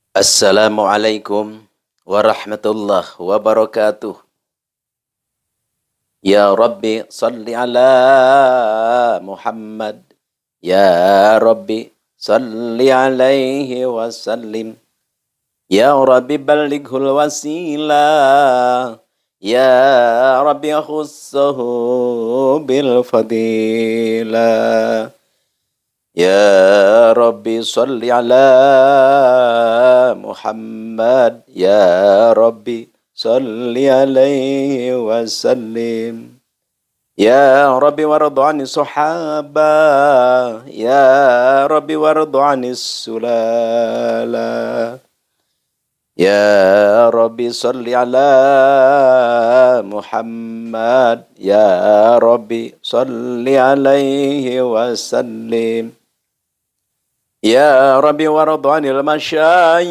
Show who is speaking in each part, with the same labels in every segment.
Speaker 1: Assalamualaikum warahmatullahi wabarakatuh. Ya Rabbi salli ala Muhammad. Ya Rabbi salli alaihi wasallim. Ya Rabbi ballighul wasilah. Ya Rabbi khussahu bil fadilah. Ya Rabbi salli ala Muhammad. Ya Rabbi salli alaihi wasallim. Ya Rabbi waradu anis sahabah. Ya Rabbi waradu anis sulala. Ya Rabbi salli ala Muhammad. Ya Rabbi salli alaihi wasallim. Ya Rabbi waradu anil masyayikh.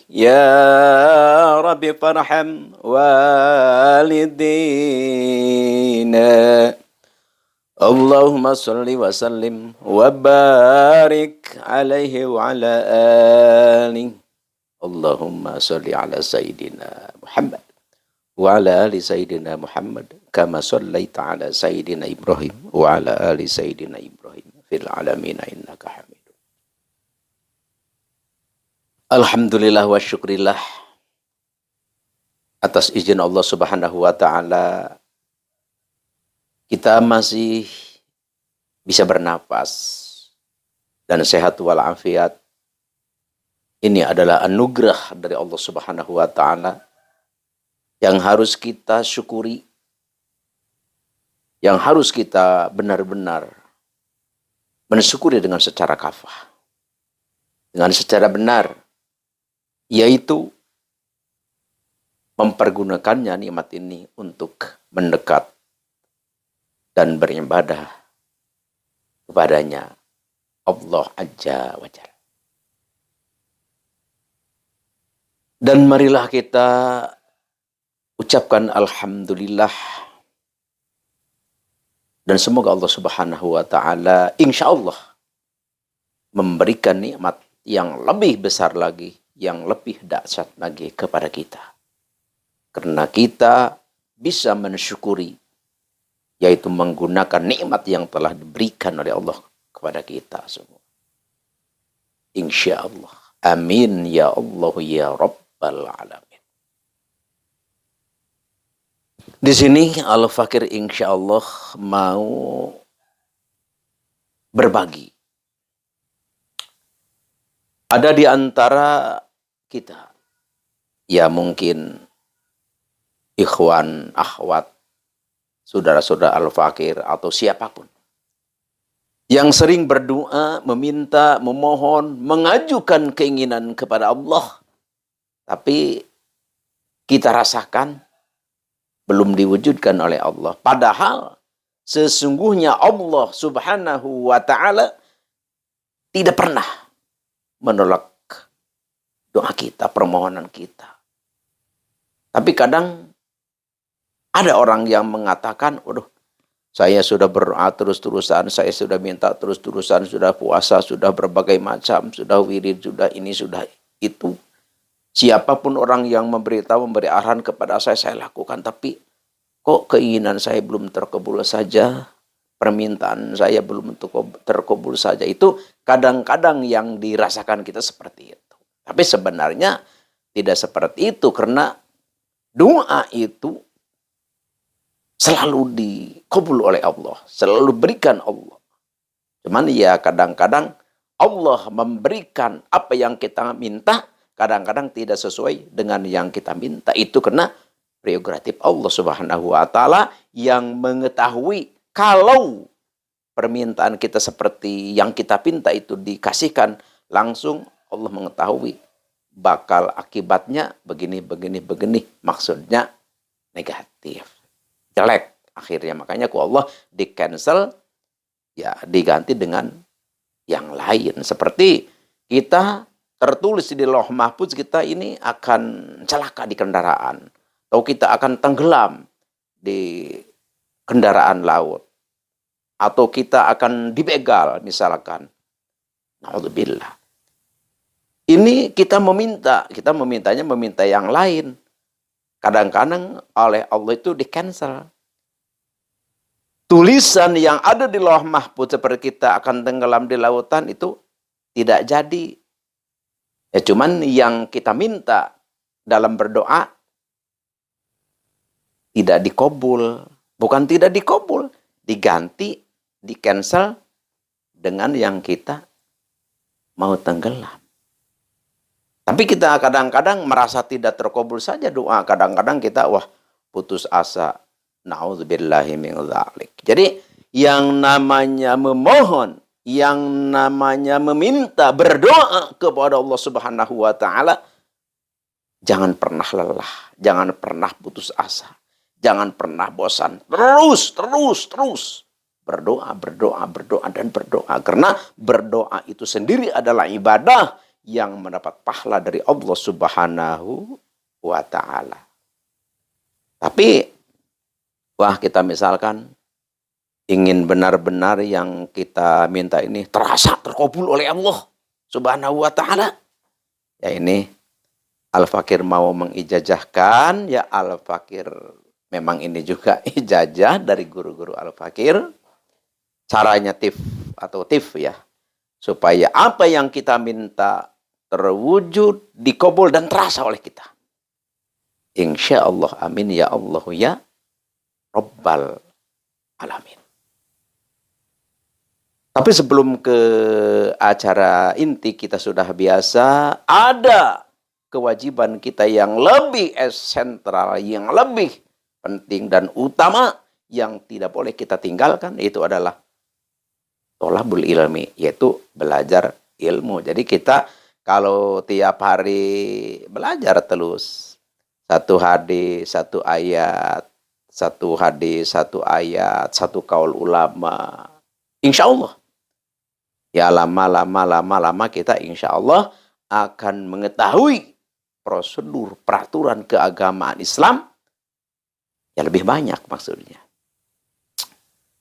Speaker 1: Ya Rabbi farham walidina. Allahumma salli wa sallim wa barik alaihi wa ala alihi. Allahumma salli ala Sayyidina Muhammad wa ala ali Sayyidina Muhammad kama sallaita ala Sayyidina Ibrahim wa ala ali Sayyidina Ibrahim fil alamina innaka hamidun. Alhamdulillah wa syukrillah atas izin Allah Subhanahu wa taala kita masih bisa bernapas dan sehat walafiat. Ini adalah anugerah dari Allah Subhanahu wa taala yang harus kita syukuri, yang harus kita benar-benar mensyukuri dengan secara kafah, dengan secara benar, yaitu mempergunakannya nikmat ini untuk mendekat dan beribadah kepadanya Allah Azza wa Jalla. Dan marilah kita ucapkan alhamdulillah dan semoga Allah Subhanahu wa taala insyaallah memberikan nikmat yang lebih besar lagi, yang lebih dahsyat lagi kepada kita. Karena kita bisa mensyukuri, yaitu menggunakan nikmat yang telah diberikan oleh Allah kepada kita semua. Insyaallah. Amin ya Allah ya Rabbal alamin. Di sini Al-Fakir insyaallah mau berbagi. Ada di antara kita, ya mungkin ikhwan, akhwat, saudara-saudara Al-Fakir atau siapapun yang sering berdoa, meminta, memohon, mengajukan keinginan kepada Allah, tapi kita rasakan belum diwujudkan oleh Allah. Padahal sesungguhnya Allah Subhanahu wa taala tidak pernah menolak doa kita, permohonan kita. Tapi kadang ada orang yang mengatakan, waduh, saya sudah berdoa terus-terusan, saya sudah minta terus-terusan, sudah puasa, sudah berbagai macam, sudah wirid, sudah ini, sudah itu. Siapapun orang yang memberitahu, memberi arahan kepada saya lakukan. Tapi kok keinginan saya belum terkabul saja, permintaan saya belum terkabul saja. Itu kadang-kadang yang dirasakan kita seperti itu. Tapi sebenarnya tidak seperti itu, karena doa itu selalu dikabul oleh Allah, selalu berikan Allah. Cuman ya kadang-kadang Allah memberikan apa yang kita minta, kadang-kadang tidak sesuai dengan yang kita minta. Itu karena prerogatif Allah Subhanahu wa taala yang mengetahui kalau permintaan kita seperti yang kita pinta itu dikasihkan langsung, Allah mengetahui bakal akibatnya begini. Maksudnya negatif, jelek akhirnya. Makanya Allah di cancel, ya diganti dengan yang lain. Seperti kita tertulis di Lauh Mahfuz kita ini akan celaka di kendaraan, atau kita akan tenggelam di kendaraan laut, atau kita akan dibegal misalkan. Naudzubillah. Ini kita memintanya meminta yang lain. Kadang-kadang oleh Allah itu di-cancel. Tulisan yang ada di Lauh Mahfuz seperti kita akan tenggelam di lautan itu tidak jadi. Ya cuman yang kita minta dalam berdoa tidak dikabul. Bukan tidak dikabul, diganti, di-cancel dengan yang kita mau tenggelam. Tapi kita kadang-kadang merasa tidak terkabul saja doa. Kadang-kadang kita putus asa. Na'udzubillahi min dzalik. Jadi yang namanya memohon, yang namanya meminta, berdoa kepada Allah Subhanahu wa taala, jangan pernah lelah, jangan pernah putus asa, jangan pernah bosan. Terus berdoa dan berdoa, karena berdoa itu sendiri adalah ibadah yang mendapat pahala dari Allah Subhanahu wa taala. Tapi kita misalkan ingin benar-benar yang kita minta ini terasa terkabul oleh Allah Subhanahu wa taala. Ya ini Al-Fakir mau mengijazahkan, ya Al-Fakir memang ini juga ijazah dari guru-guru Al-Fakir. Caranya tif ya. Supaya apa yang kita minta terwujud, dikabul dan terasa oleh kita. Insya Allah, amin ya Allah ya Rabbal Alamin. Tapi sebelum ke acara inti, kita sudah biasa ada kewajiban kita yang lebih sentral, yang lebih penting dan utama, yang tidak boleh kita tinggalkan, itu adalah tholabul ilmi, yaitu belajar ilmu. Jadi kita kalau tiap hari belajar terus, satu hadis, satu ayat, satu hadis, satu ayat, satu kaul ulama, insya Allah, ya lama kita insya Allah akan mengetahui prosedur, peraturan keagamaan Islam yang lebih banyak maksudnya.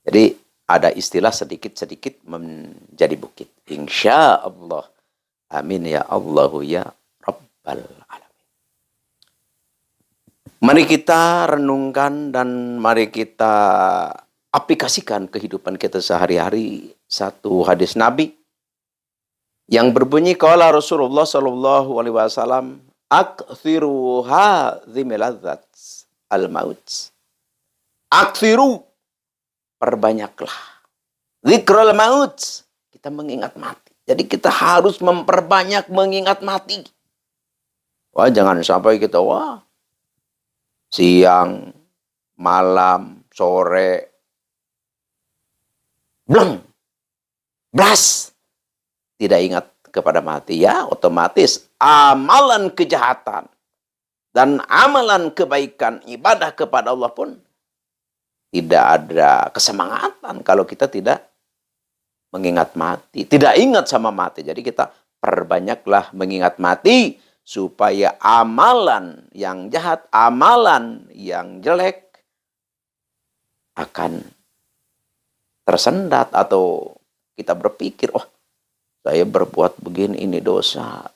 Speaker 1: Jadi ada istilah sedikit-sedikit menjadi bukit. Insya Allah. Amin ya Allahu ya Rabbal Alamin. Mari kita renungkan dan mari kita aplikasikan kehidupan kita sehari-hari satu hadis Nabi yang berbunyi qala Rasulullah sallallahu alaihi wasallam aktsiru hadzimiladzat al-maut. Aktsiru, perbanyaklah zikrul maut, kita mengingat mati. Jadi kita harus memperbanyak mengingat mati. Jangan sampai kita siang, malam, sore, blas, tidak ingat kepada mati. Ya, otomatis amalan kejahatan dan amalan kebaikan, ibadah kepada Allah pun tidak ada kesemangatan kalau kita tidak mengingat mati, tidak ingat sama mati. Jadi kita perbanyaklah mengingat mati, supaya amalan yang jahat, amalan yang jelek akan tersendat. Atau kita berpikir, saya berbuat begini, ini dosa.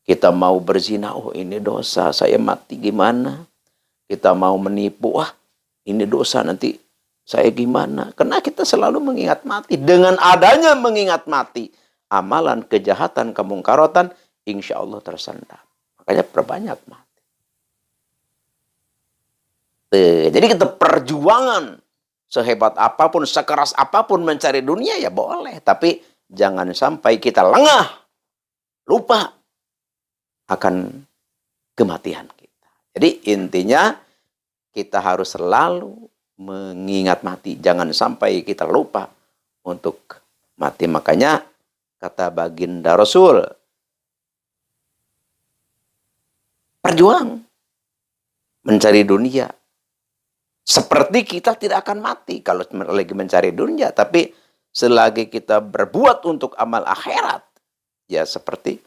Speaker 1: Kita mau berzina, ini dosa. Saya mati gimana? Kita mau menipu, ini dosa, nanti saya gimana? Karena kita selalu mengingat mati. Dengan adanya mengingat mati, amalan kejahatan, kemungkarotan, insya Allah tersendat. Makanya perbanyak mati. Jadi kita perjuangan sehebat apapun, sekeras apapun mencari dunia ya boleh. Tapi jangan sampai kita lengah, lupa akan kematian kita. Jadi intinya kita harus selalu mengingat mati. Jangan sampai kita lupa untuk mati. Makanya kata baginda Rasul, perjuang mencari dunia. Seperti kita tidak akan mati kalau lagi mencari dunia. Tapi selagi kita berbuat untuk amal akhirat, ya seperti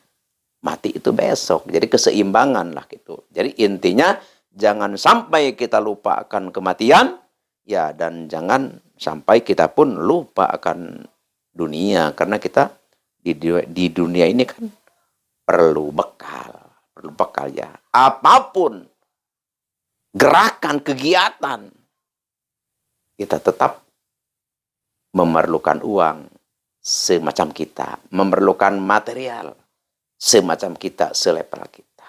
Speaker 1: mati itu besok. Jadi keseimbangan lah gitu. Jadi intinya jangan sampai kita lupa akan kematian. Ya, dan jangan sampai kita pun lupa akan dunia. Karena kita di dunia ini kan perlu bekal ya. Apapun gerakan, kegiatan, kita tetap memerlukan uang semacam kita, memerlukan material semacam kita, selevel kita.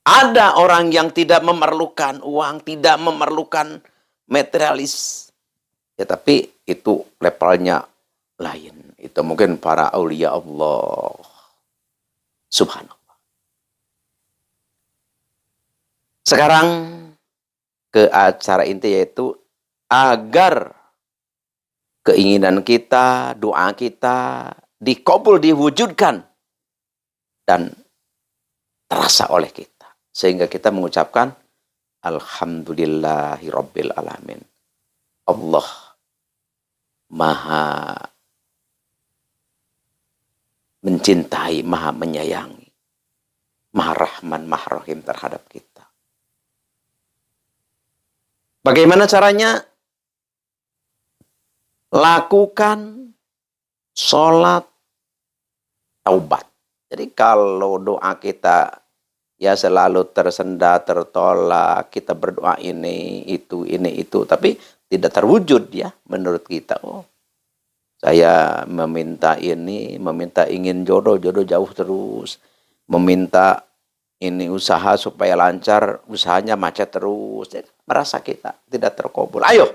Speaker 1: Ada orang yang tidak memerlukan uang, tidak memerlukan materialis, ya tapi itu levelnya lain. Itu mungkin para aulia Allah. Subhanallah. Sekarang ke acara inti, yaitu agar keinginan kita, doa kita dikabul, diwujudkan dan terasa oleh kita. Sehingga kita mengucapkan Alhamdulillahirabbil alamin. Allah Maha mencintai, Maha menyayangi, Maha Rahman, Maha Rahim terhadap kita. Bagaimana caranya? Lakukan sholat taubat. Jadi kalau doa kita ya selalu tersendat, tertolak, kita berdoa ini, itu, tapi tidak terwujud ya menurut kita. Oh, saya meminta ini, meminta ingin jodoh jauh terus, meminta ini usaha supaya lancar, usahanya macet terus. Jadi, merasa kita tidak terkabul. Ayo,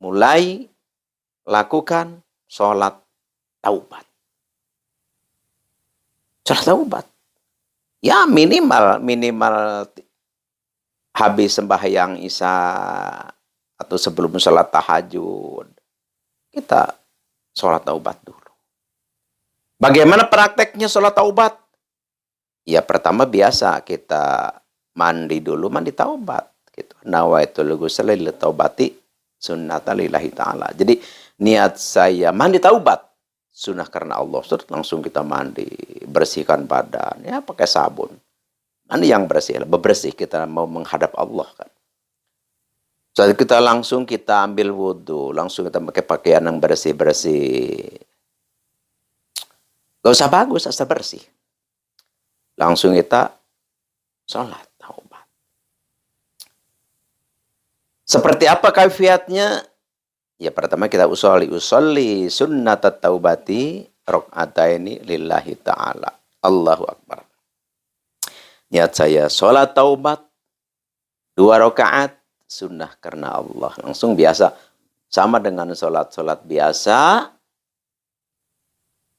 Speaker 1: mulai lakukan sholat taubat. Sholat taubat. Ya minimal habis sembahyang Isya atau sebelum sholat tahajud, kita sholat taubat dulu. Bagaimana prakteknya sholat taubat? Ya pertama biasa kita mandi dulu, mandi taubat. Gitu. Nawaitul ghusla lil taubati sunnatan lillahi ta'ala. Jadi niat saya mandi taubat, sunnah karena Allah. Terus langsung kita mandi, bersihkan badan, ya pakai sabun. Mandi yang bersih, bebersih, kita mau menghadap Allah kan. Saat kita langsung kita ambil wudhu, langsung kita pakai pakaian yang bersih-bersih. Gak usah bagus, asal bersih. Langsung kita sholat taubat. Seperti apa kaifiatnya? Ya pertama kita usolli sunnatat taubati rakaataini lillahi ta'ala. Allahu Akbar. Niat saya sholat taubat 2 rakaat sunnah karena Allah. Langsung biasa, sama dengan sholat biasa,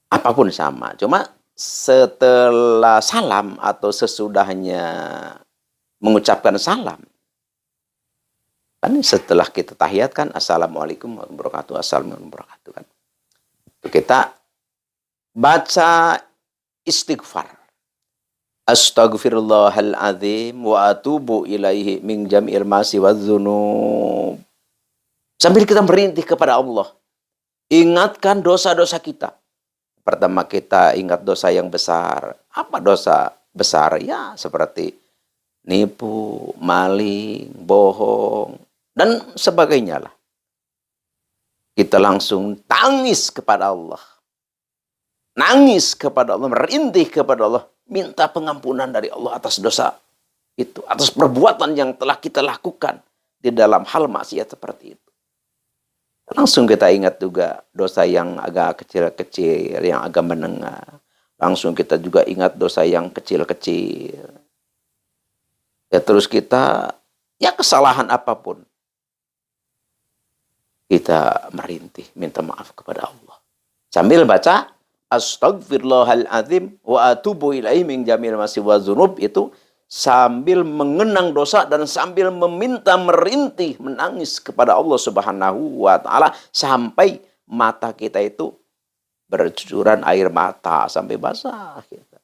Speaker 1: apapun sama. Cuma setelah salam atau sesudahnya mengucapkan salam, kan setelah kita tahiyat kan assalamualaikum warahmatullahi wabarakatuh, assalamualaikum warahmatullahi wabarakatuh kan. Kita baca istighfar. Astaghfirullahaladzim wa atubu ilaihi min jami'il ma'asi wadzunub. Sambil kita merintih kepada Allah. Ingatkan dosa-dosa kita. Pertama kita ingat dosa yang besar. Apa dosa besar? Ya seperti nipu, maling, bohong, dan sebagainya lah. Kita langsung tangis kepada Allah. Nangis kepada Allah, merintih kepada Allah. Minta pengampunan dari Allah atas dosa itu. Atas perbuatan yang telah kita lakukan di dalam hal maksiat seperti itu. Langsung kita ingat juga dosa yang agak kecil-kecil, yang agak menengah. Langsung kita juga ingat dosa yang kecil-kecil. Ya terus kita, ya kesalahan apapun, kita merintih, minta maaf kepada Allah. Sambil baca, Astaghfirullahaladzim wa atubu ilaihi min jamil ma'asi wa dzunub, itu sambil mengenang dosa dan sambil meminta, merintih, menangis kepada Allah Subhanahu wa ta'ala sampai mata kita itu bercucuran air mata sampai basah kita.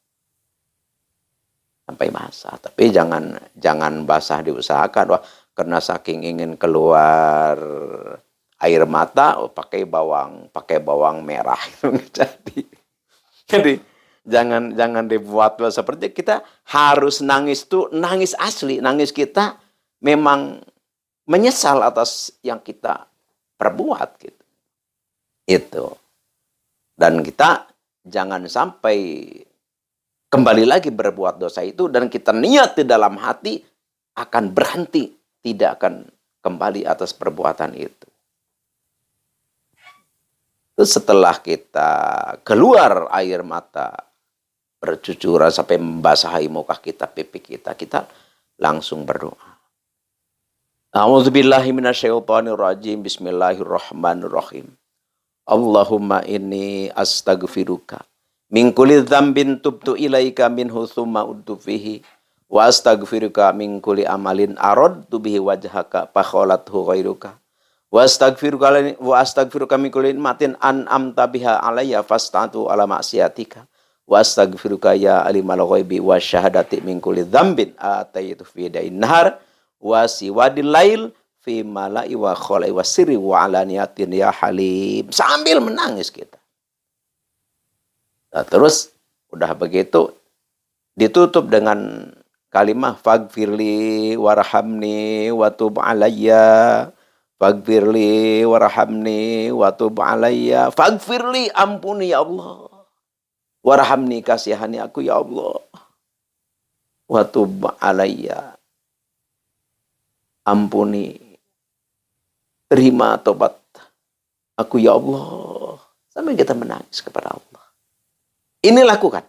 Speaker 1: Sampai basah, tapi jangan basah diusahakan. Wah, karena saking ingin keluar air mata, pakai bawang merah. Jadi jangan dibuat seperti kita harus nangis tuh, nangis asli, nangis kita memang menyesal atas yang kita perbuat gitu. Itu. Dan kita jangan sampai kembali lagi berbuat dosa itu dan kita niat di dalam hati akan berhenti, tidak akan kembali atas perbuatan itu. Terus setelah kita keluar air mata bercucuran sampai membasahi muka kita, pipi kita, kita langsung berdoa. A'udzubillahi minasyaitonirrajim. Bismillahirrahmanirrahim. Allahumma inni astaghfiruka min kulli dzambin tubtu ilaika minhu tsumma udtu fihi wa astaghfiruka min kulli amalin aradtu bihi wajhaka fa khalathu ghairuka wa astaghfiruka min kulli matin an'amta biha alayya fastatu ala ma'siyatika wa astaghfiruka ya alimal ghaibi wa syahadati min kulli dzambin ataitu fi dain nahar wa siwadil lail fi mala'i wa khala'i wa sirri wa alaniyatin ya halim. Sambil menangis kita. Nah, terus udah begitu ditutup dengan kalimat faghfirli warhamni wa tub alayya, faghfirli warhamni wa tub alayya, faghfirli, ampuni ya Allah, warhamni, kasihani aku ya Allah, wa tub alayya, ampuni, terima tobat aku ya Allah. Sampai kita menangis kepada Allah. Ini lakukan.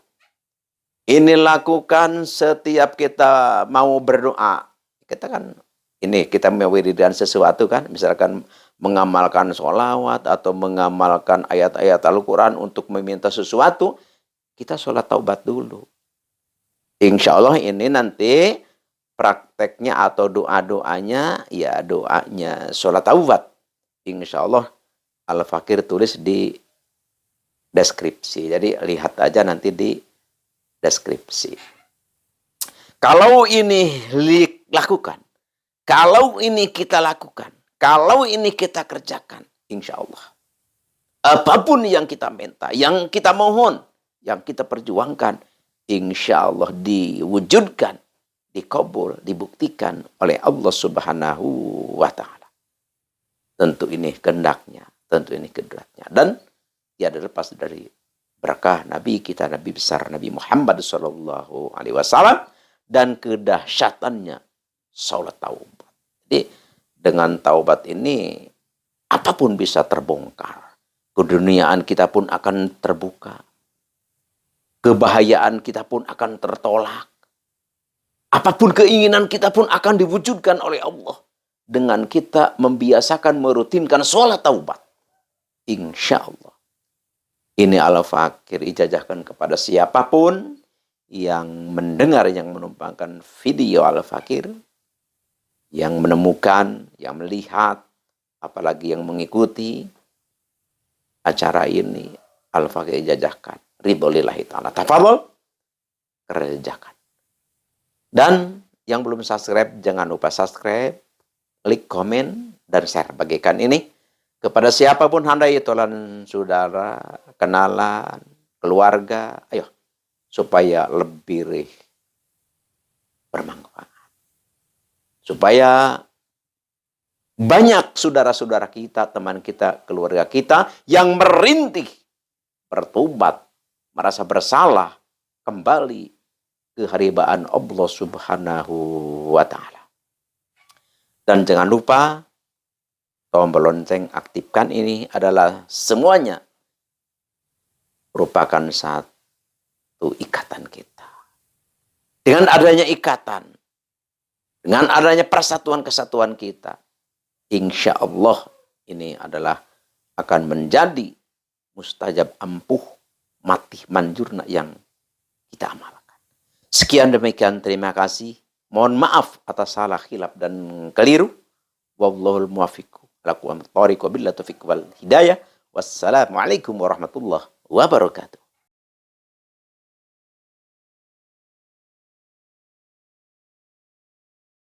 Speaker 1: Ini lakukan setiap kita mau berdoa. Kita kan, ini kita mewiridan sesuatu kan. Misalkan mengamalkan sholawat atau mengamalkan ayat-ayat Al-Quran untuk meminta sesuatu. Kita sholat taubat dulu. Insya Allah ini nanti prakteknya atau doa-doanya, ya doanya sholat taubat. Insya Allah Al-Fakir tulis di deskripsi. Jadi lihat aja nanti di deskripsi. Kalau ini lakukan, kalau ini kita lakukan, kalau ini kita kerjakan, insya Allah apapun yang kita minta, yang kita mohon, yang kita perjuangkan, insya Allah diwujudkan, dikabul, dibuktikan oleh Allah Subhanahu wa Ta'ala. Tentu ini kehendaknya, tentu ini kedratnya, dan tiada lepas dari berkah Nabi kita, Nabi besar Nabi Muhammad Sallallahu Alaihi Wasallam, dan kedahsyatannya salat taubat. Jadi dengan taubat ini apapun bisa terbongkar, keduniaan kita pun akan terbuka, kebahayaan kita pun akan tertolak, apapun keinginan kita pun akan diwujudkan oleh Allah dengan kita membiasakan merutinkan sholat taubat. Insya Allah. Ini Al-Fakir ijazahkan kepada siapapun yang mendengar, yang menumpangkan video Al-Fakir, yang menemukan, yang melihat, apalagi yang mengikuti acara ini. Al-Fakir ijazahkan. Ridholillahi ta'ala. Tafadhol, kerjakan. Dan yang belum subscribe, jangan lupa subscribe, klik komen, dan share. Bagikan ini kepada siapapun handai, tolan saudara, kenalan, keluarga, ayo, supaya lebih bermanfaat. Supaya banyak saudara-saudara kita, teman kita, keluarga kita yang merintih, bertobat, merasa bersalah, kembali ke haribaan Allah Subhanahu wa Ta'ala. Dan jangan lupa tombol lonceng, aktifkan. Ini adalah semuanya merupakan satu ikatan kita. Dengan adanya ikatan, dengan adanya persatuan-kesatuan kita, insya Allah ini adalah akan menjadi mustajab ampuh mati manjurna yang kita amalkan. Sekian demikian, terima kasih. Mohon maaf atas salah, khilaf, dan keliru. Wallahul muwaffiq. Lakukan tariq wabillahi taufiq wal hidayah. Wassalamualaikum warahmatullahi wabarakatuh.